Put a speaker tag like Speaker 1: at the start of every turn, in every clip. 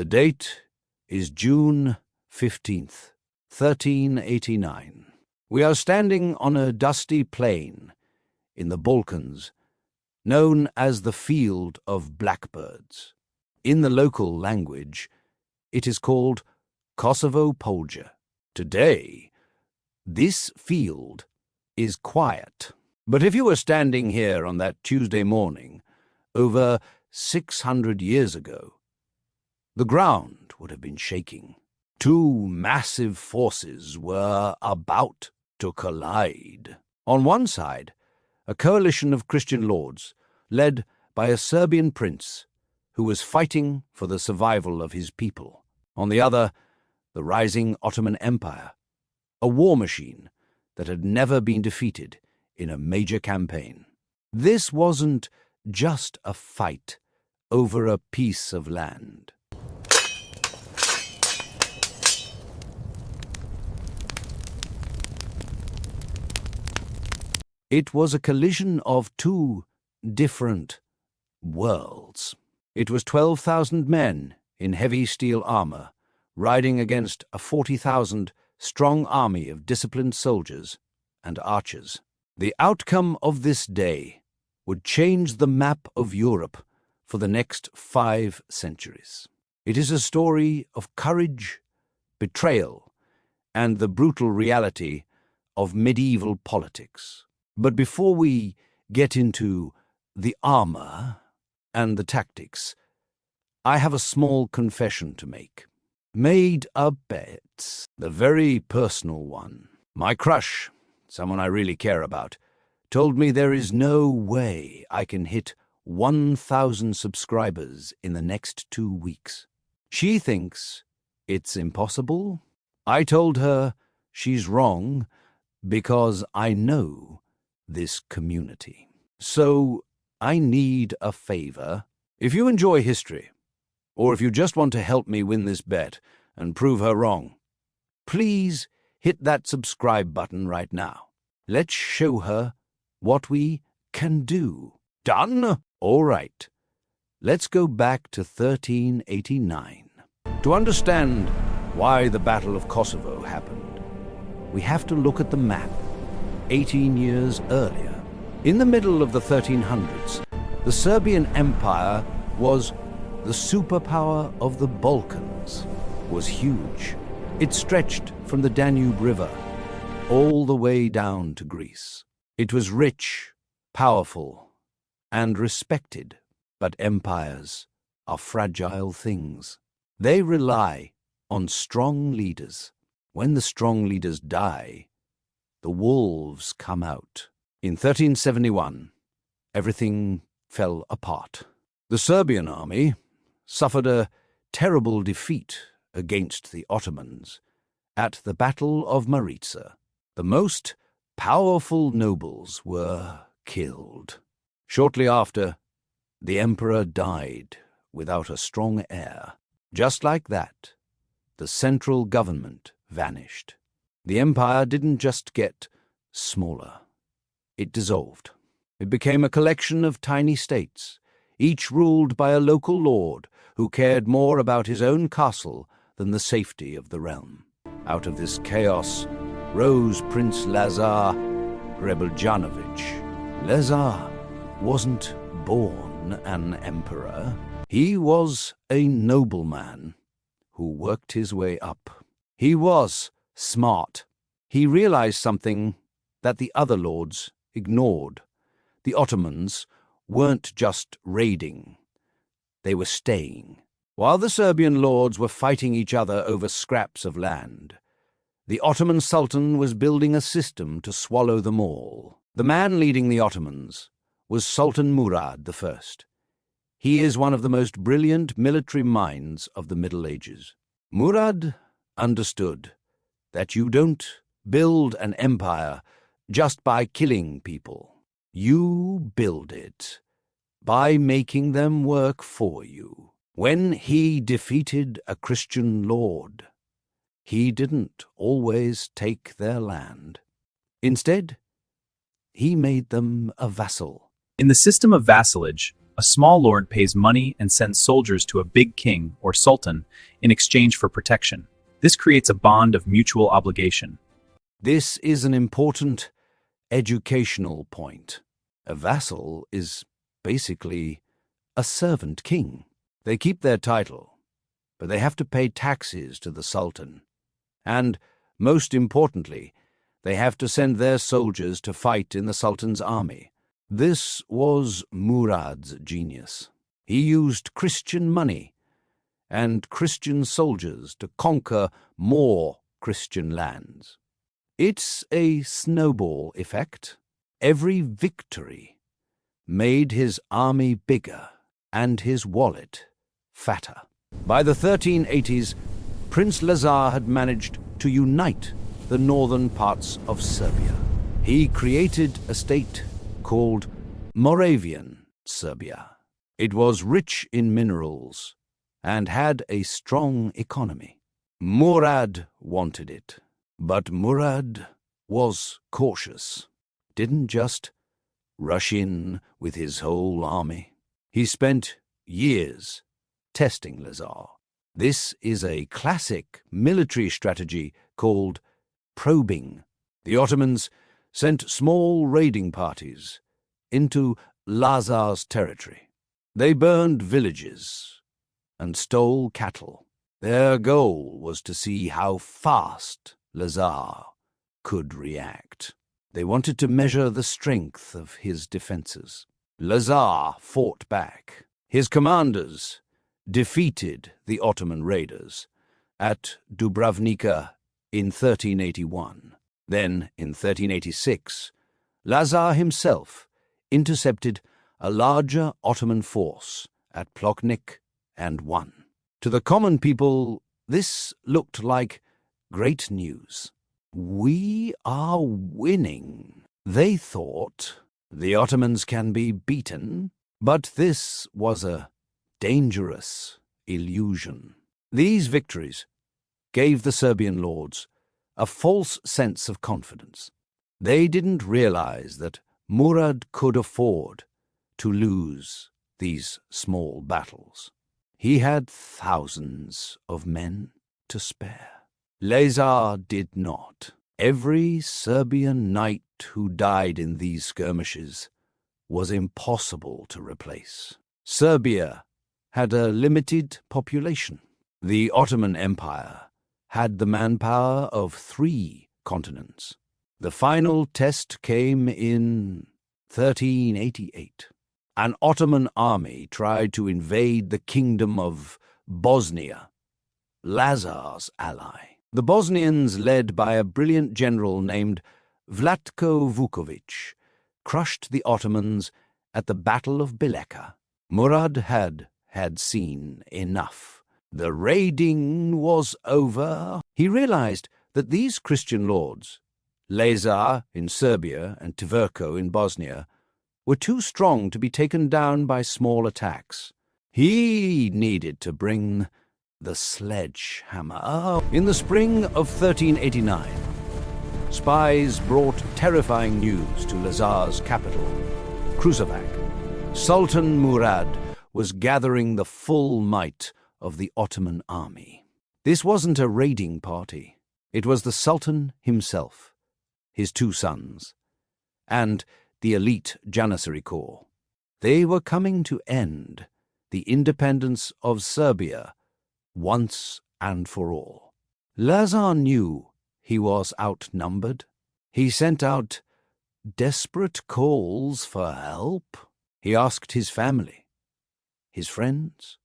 Speaker 1: The date is June 15th, 1389. We are standing on a dusty plain in the Balkans, known as the Field of Blackbirds. In the local language, it is called Kosovo Polja. Today, this field is quiet. But if you were standing here on that Tuesday morning, over 600 years ago, the ground would have been shaking. Two massive forces were about to collide. On one side, a coalition of Christian lords, led by a Serbian prince who was fighting for the survival of his people. On the other, the rising Ottoman Empire, a war machine that had never been defeated in a major campaign. This wasn't just a fight over a piece of land. It was a collision of two different worlds. It was 12,000 men in heavy steel armor riding against a 40,000-strong army of disciplined soldiers and archers. The outcome of this day would change the map of Europe for the next 5 centuries. It is a story of courage, betrayal, and the brutal reality of medieval politics. But before we get into the armor and the tactics, I have a small confession to make. Made a bet, the very personal one. My crush, someone I really care about, told me there is no way I can hit 1,000 subscribers in the next 2 weeks. She thinks it's impossible. I told her she's wrong because I know this community. So I need a favor. If you enjoy history, or if you just want to help me win this bet and prove her wrong, please hit that subscribe button right now. Let's show her what we can do. Done? All right. Let's go back to 1389. To understand why the Battle of Kosovo happened, we have to look at the map 18 years earlier. In the middle of the 1300s, the Serbian Empire was the superpower of the Balkans, was huge. It stretched from the Danube River all the way down to Greece. It was rich, powerful, and respected. But empires are fragile things. They rely on strong leaders. When the strong leaders die, the wolves come out. In 1371, everything fell apart. The Serbian army suffered a terrible defeat against the Ottomans at the Battle of Maritsa. The most powerful nobles were killed. Shortly after, the emperor died without a strong heir. Just like that, the central government vanished. The empire didn't just get smaller. It dissolved. It became a collection of tiny states, each ruled by a local lord who cared more about his own castle than the safety of the realm. Out of this chaos rose Prince Lazar Rebeljanovich. Lazar wasn't born an emperor. He was a nobleman who worked his way up. He was smart. He realized something that the other lords ignored. The Ottomans weren't just raiding. They were staying. While the Serbian lords were fighting each other over scraps of land, the Ottoman Sultan was building a system to swallow them all. The man leading the Ottomans was Sultan Murad I. He is one of the most brilliant military minds of the Middle Ages. Murad understood that you don't build an empire just by killing people. You build it by making them work for you. When he defeated a Christian lord, he didn't always take their land. Instead, he made them a vassal.
Speaker 2: In the system of vassalage, A small lord pays money and sends soldiers to a big king, or sultan, in exchange for protection. This creates a bond of mutual obligation.
Speaker 1: This is an important educational point. A vassal is basically a servant king. They keep their title, but they have to pay taxes to the Sultan. And, most importantly, they have to send their soldiers to fight in the Sultan's army. This was Murad's genius. He used Christian money and Christian soldiers to conquer more Christian lands. It's a snowball effect. Every victory made his army bigger and his wallet fatter. By the 1380s, Prince Lazar had managed to unite the northern parts of Serbia. He created a state called Moravian Serbia. It was rich in minerals and had a strong economy. Murad wanted it, but Murad was cautious, didn't just rush in with his whole army. He spent years testing Lazar. This is a classic military strategy called probing. The Ottomans sent small raiding parties into Lazar's territory. They burned villages and stole cattle. Their goal was to see how fast Lazar could react. They wanted to measure the strength of his defenses. Lazar fought back. His commanders defeated the Ottoman raiders at Dubrovnika in 1381. Then, in 1386, Lazar himself intercepted a larger Ottoman force at Plotnik and won. To the common people, this looked like great news. We are winning. They thought the Ottomans can be beaten, but this was a dangerous illusion. These victories gave the Serbian lords a false sense of confidence. They didn't realize that Murad could afford to lose these small battles. He had thousands of men to spare. Lazar did not. Every Serbian knight who died in these skirmishes was impossible to replace. Serbia had a limited population. The Ottoman Empire had the manpower of 3 continents. The final test came in 1388. An Ottoman army tried to invade the kingdom of Bosnia, Lazar's ally. The Bosnians, led by a brilliant general named Vlatko Vukovic, crushed the Ottomans at the Battle of Bileka. Murad had seen enough. The raiding was over. He realized that these Christian lords, Lazar in Serbia and Tvrko in Bosnia, were too strong to be taken down by small attacks. He needed to bring the sledgehammer. In the spring of 1389, spies brought terrifying news to Lazar's capital, Kruševac. Sultan Murad was gathering the full might of the Ottoman army. This wasn't a raiding party. It was the Sultan himself, his 2 sons, and the elite Janissary Corps. They were coming to end the independence of Serbia once and for all. Lazar knew he was outnumbered. He sent out desperate calls for help. He asked his family, his friends,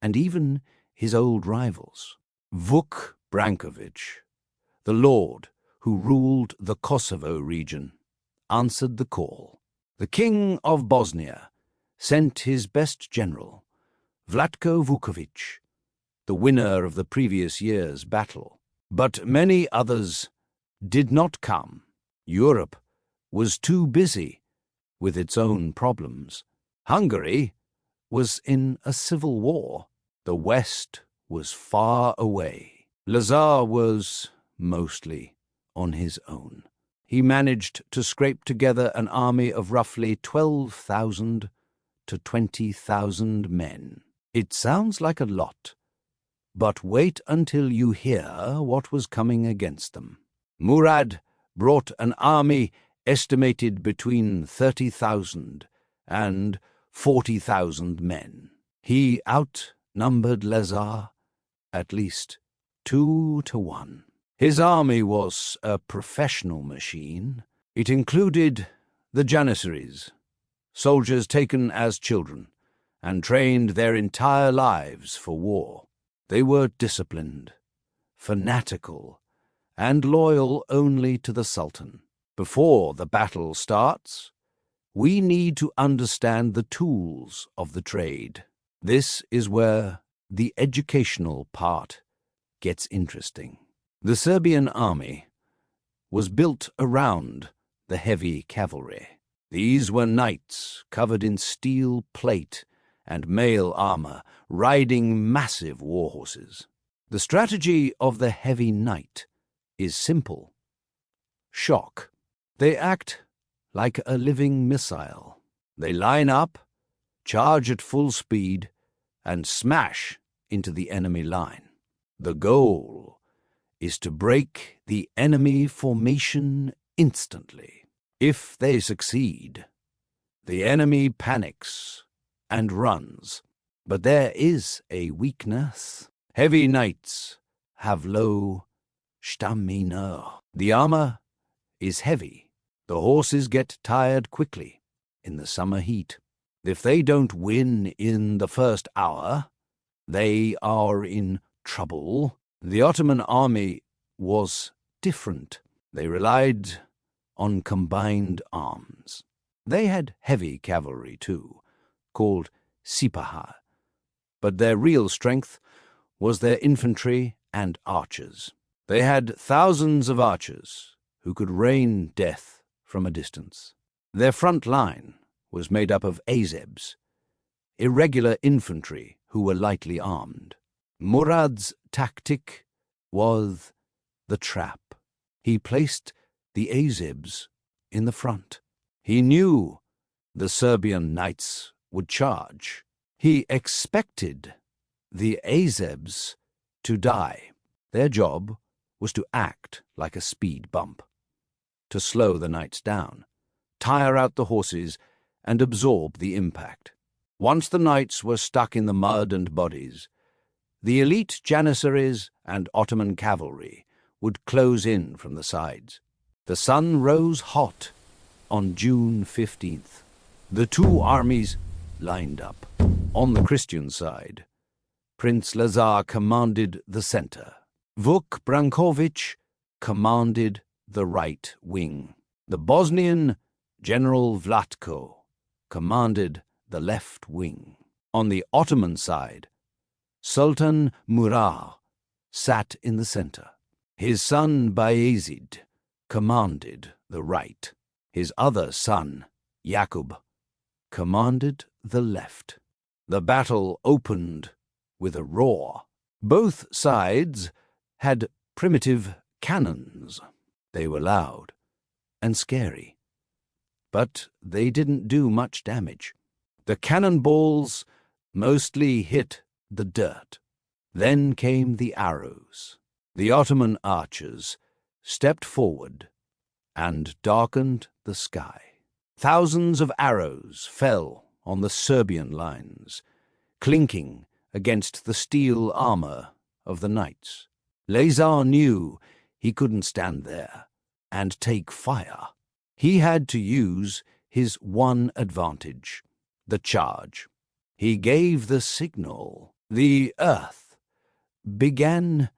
Speaker 1: and even his old rivals. Vuk Brankovic, the lord who ruled the Kosovo region, answered the call. The king of Bosnia sent his best general, Vlatko Vukovic, the winner of the previous year's battle. But many others did not come. Europe was too busy with its own problems. Hungary was in a civil war. The West was far away. Lazar was mostly on his own. He managed to scrape together an army of roughly 12,000 to 20,000 men. It sounds like a lot, but wait until you hear what was coming against them. Murad brought an army estimated between 30,000 and 40,000 men. He outnumbered Lazar at least 2 to 1. His army was a professional machine. It included the Janissaries, soldiers taken as children and trained their entire lives for war. They were disciplined, fanatical, and loyal only to the Sultan. Before the battle starts, we need to understand the tools of the trade. This is where the educational part gets interesting. The Serbian army was built around the heavy cavalry. These were knights covered in steel plate and mail armor, riding massive war horses. The strategy of the heavy knight is simple. Shock. They act like a living missile. They line up, charge at full speed, and smash into the enemy line. The goal is to break the enemy formation instantly. If they succeed, the enemy panics and runs. But there is a weakness. Heavy knights have low stamina. The armor is heavy. The horses get tired quickly in the summer heat. If they don't win in the first hour, they are in trouble. The Ottoman army was different. They relied on combined arms. They had heavy cavalry too, called sipaha, but their real strength was their infantry and archers. They had thousands of archers who could rain death from a distance. Their front line was made up of azebs, irregular infantry who were lightly armed. Murad's tactic was the trap. He placed the azebs in the front. He knew the Serbian knights would charge. He expected the azebs to die. Their job was to act like a speed bump, to slow the knights down, tire out the horses, and absorb the impact. Once the knights were stuck in the mud and bodies, the elite Janissaries and Ottoman cavalry would close in from the sides. The sun rose hot on June 15th. The two armies lined up. On the Christian side, Prince Lazar commanded the center. Vuk Brankovic commanded the right wing. The Bosnian General Vlatko commanded the left wing. On the Ottoman side, Sultan Murad sat in the center. His son Bayezid commanded the right. His other son, Yakub, commanded the left. The battle opened with a roar. Both sides had primitive cannons. They were loud and scary, but they didn't do much damage. The cannonballs mostly hit the dirt. Then came the arrows. The Ottoman archers stepped forward and darkened the sky. Thousands of arrows fell on the Serbian lines, clinking against the steel armor of the knights. Lazar knew he couldn't stand there and take fire. He had to use his one advantage, the charge. He gave the signal. The earth began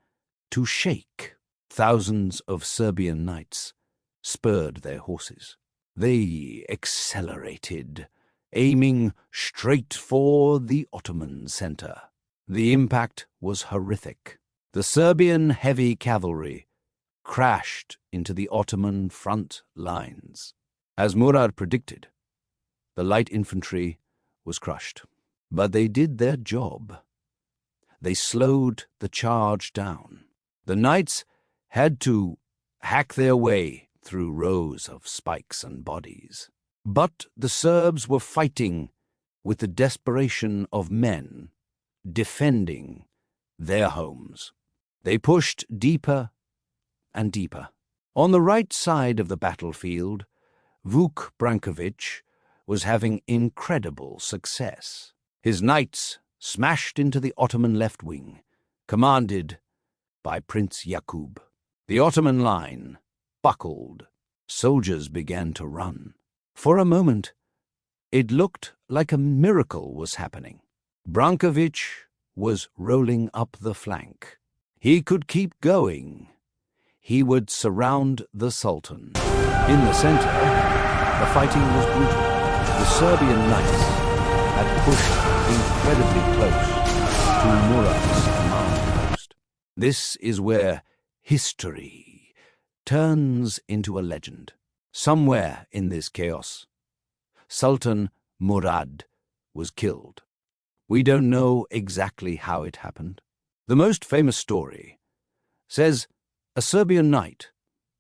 Speaker 1: to shake. Thousands of Serbian knights spurred their horses. They accelerated, aiming straight for the Ottoman center. The impact was horrific. The Serbian heavy cavalry crashed into the Ottoman front lines. As Murad predicted, the light infantry was crushed. But they did their job. They slowed the charge down. The knights had to hack their way through rows of spikes and bodies. But the Serbs were fighting with the desperation of men defending their homes. They pushed deeper and deeper. On the right side of the battlefield, Vuk Brankovic was having incredible success. His knights smashed into the Ottoman left wing, commanded by Prince Yakub. The Ottoman line buckled. Soldiers began to run. For a moment, it looked like a miracle was happening. Brankovic was rolling up the flank. He could keep going. He would surround the Sultan. In the center, the fighting was brutal. The Serbian knights had pushed incredibly close to Murad's command post. This is where history turns into a legend. Somewhere in this chaos, Sultan Murad was killed. We don't know exactly how it happened. The most famous story says a Serbian knight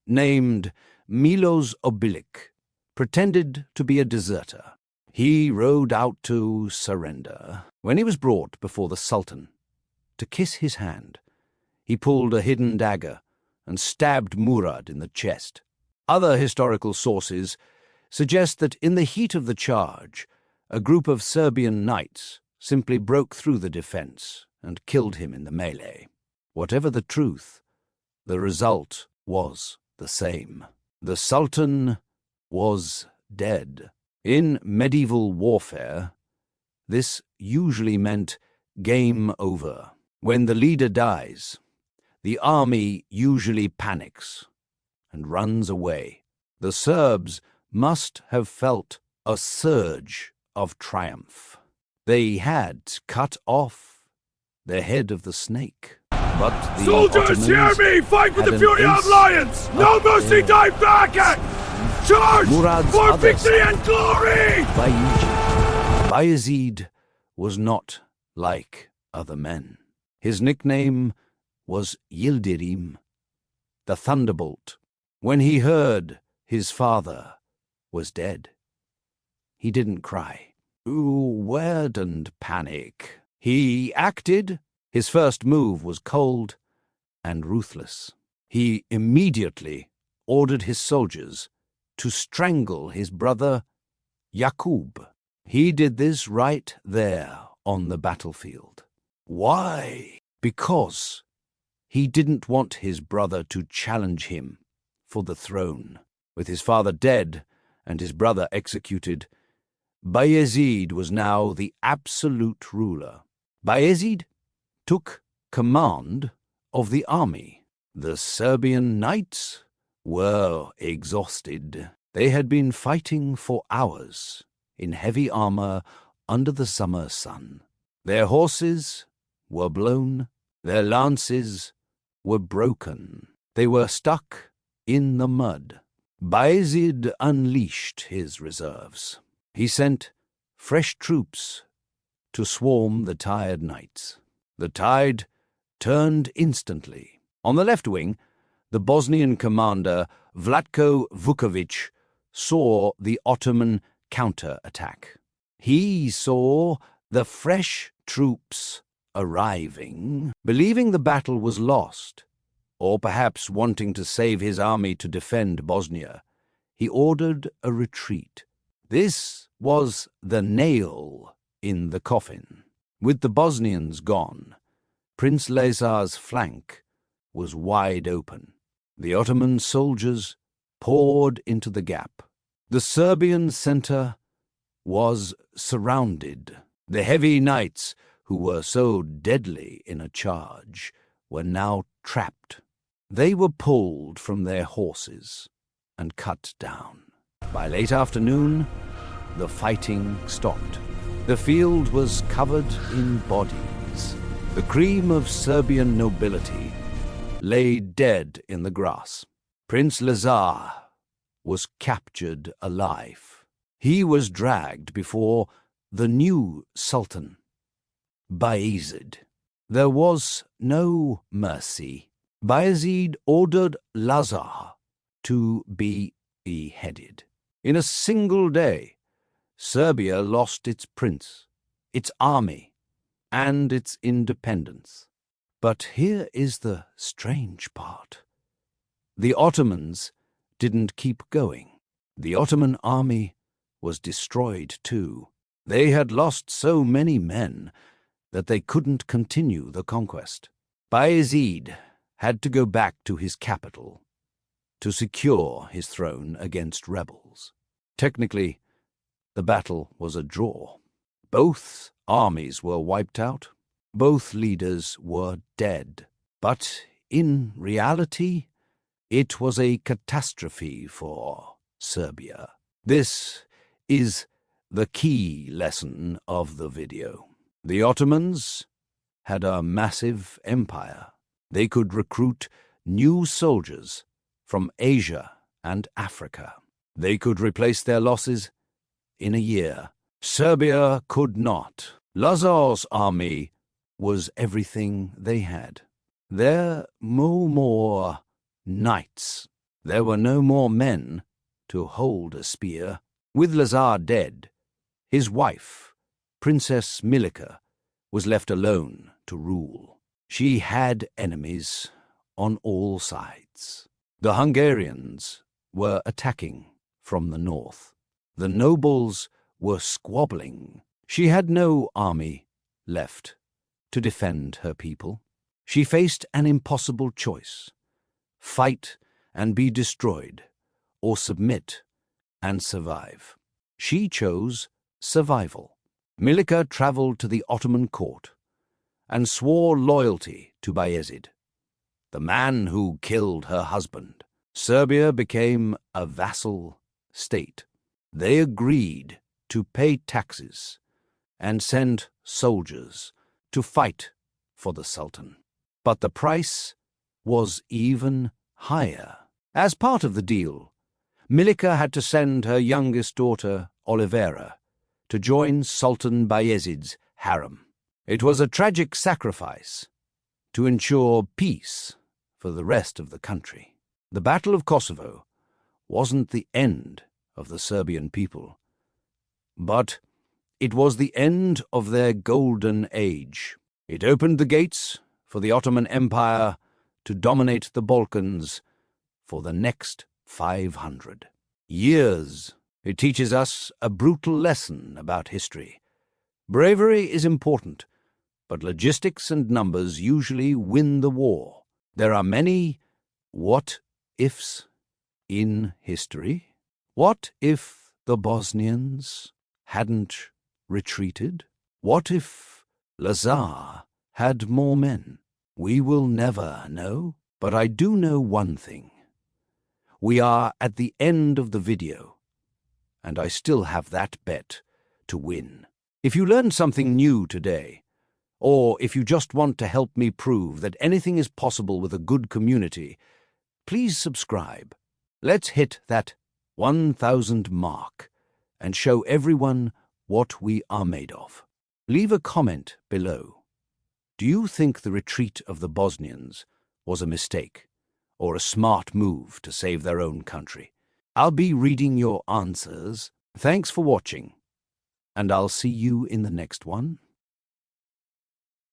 Speaker 1: named Milos Obilic pretended to be a deserter. He rode out to surrender. When he was brought before the Sultan to kiss his hand, he pulled a hidden dagger and stabbed Murad in the chest. Other historical sources suggest that in the heat of the charge, a group of Serbian knights simply broke through the defense and killed him in the melee. Whatever the truth, the result was the same. The Sultan was dead. In medieval warfare, this usually meant game over. When the leader dies, the army usually panics and runs away. The Serbs must have felt a surge of triumph. They had cut off the head of the snake. But the
Speaker 3: Soldiers, hear me! Fight with the fury of lions! No mercy, dive back at! Charge!
Speaker 1: Murad's
Speaker 3: for victory and glory!
Speaker 1: Bayezid was not like other men. His nickname was Yildirim, the Thunderbolt. When he heard his father was dead, he didn't cry. Didn't panic. He acted. His first move was cold and ruthless. He immediately ordered his soldiers to strangle his brother Yakub. He did this right there on the battlefield. Why? Because he didn't want his brother to challenge him for the throne. With his father dead and his brother executed, Bayezid was now the absolute ruler. Bayezid took command of the army. The Serbian knights were exhausted. They had been fighting for hours in heavy armor under the summer sun. Their horses were blown. Their lances were broken. They were stuck in the mud. Bayezid unleashed his reserves. He sent fresh troops to swarm the tired knights. The tide turned instantly. On the left wing, the Bosnian commander Vlatko Vukovic saw the Ottoman counter-attack. He saw the fresh troops arriving. Believing the battle was lost, or perhaps wanting to save his army to defend Bosnia, he ordered a retreat. This was the nail in the coffin. With the Bosnians gone, Prince Lazar's flank was wide open. The Ottoman soldiers poured into the gap. The Serbian center was surrounded. The heavy knights, who were so deadly in a charge, were now trapped. They were pulled from their horses and cut down. By late afternoon, the fighting stopped. The field was covered in bodies. The cream of Serbian nobility lay dead in the grass. Prince Lazar was captured alive. He was dragged before the new Sultan, Bayezid. There was no mercy. Bayezid ordered Lazar to be beheaded. In a single day, Serbia lost its prince, its army, and its independence. But here is the strange part. The Ottomans didn't keep going. The Ottoman army was destroyed too. They had lost so many men that they couldn't continue the conquest. Bayezid had to go back to his capital to secure his throne against rebels. Technically, the battle was a draw. Both armies were wiped out. Both leaders were dead. But in reality, it was a catastrophe for Serbia. This is the key lesson of the video. The Ottomans had a massive empire. They could recruit new soldiers from Asia and Africa. They could replace their losses in a year. Serbia could not. Lazar's army was everything they had. There were no more knights. There were no more men to hold a spear. With Lazar dead, his wife, Princess Milica, was left alone to rule. She had enemies on all sides. The Hungarians were attacking from the north. The nobles were squabbling. She had no army left to defend her people. She faced an impossible choice: fight and be destroyed, or submit and survive. She chose survival. Milica traveled to the Ottoman court and swore loyalty to Bayezid, the man who killed her husband. Serbia became a vassal state. They agreed to pay taxes and send soldiers to fight for the Sultan. But the price was even higher. As part of the deal, Milica had to send her youngest daughter, Olivera, to join Sultan Bayezid's harem. It was a tragic sacrifice to ensure peace for the rest of the country. The Battle of Kosovo wasn't the end of the Serbian people, but it was the end of their golden age. It opened the gates for the Ottoman Empire to dominate the Balkans for the next 500 years. It teaches us a brutal lesson about history. Bravery is important, but logistics and numbers usually win the war. There are many what-ifs in history. What if the Bosnians hadn't retreated? What if Lazar had more men? We will never know, but I do know one thing. We are at the end of the video, and I still have that bet to win. If you learned something new today, or if you just want to help me prove that anything is possible with a good community, please subscribe. Let's hit that 1,000 mark and show everyone what we are made of. Leave a comment below. Do you think the retreat of the Bosnians was a mistake or a smart move to save their own country? I'll be reading your answers. Thanks for watching, and I'll see you in the next one.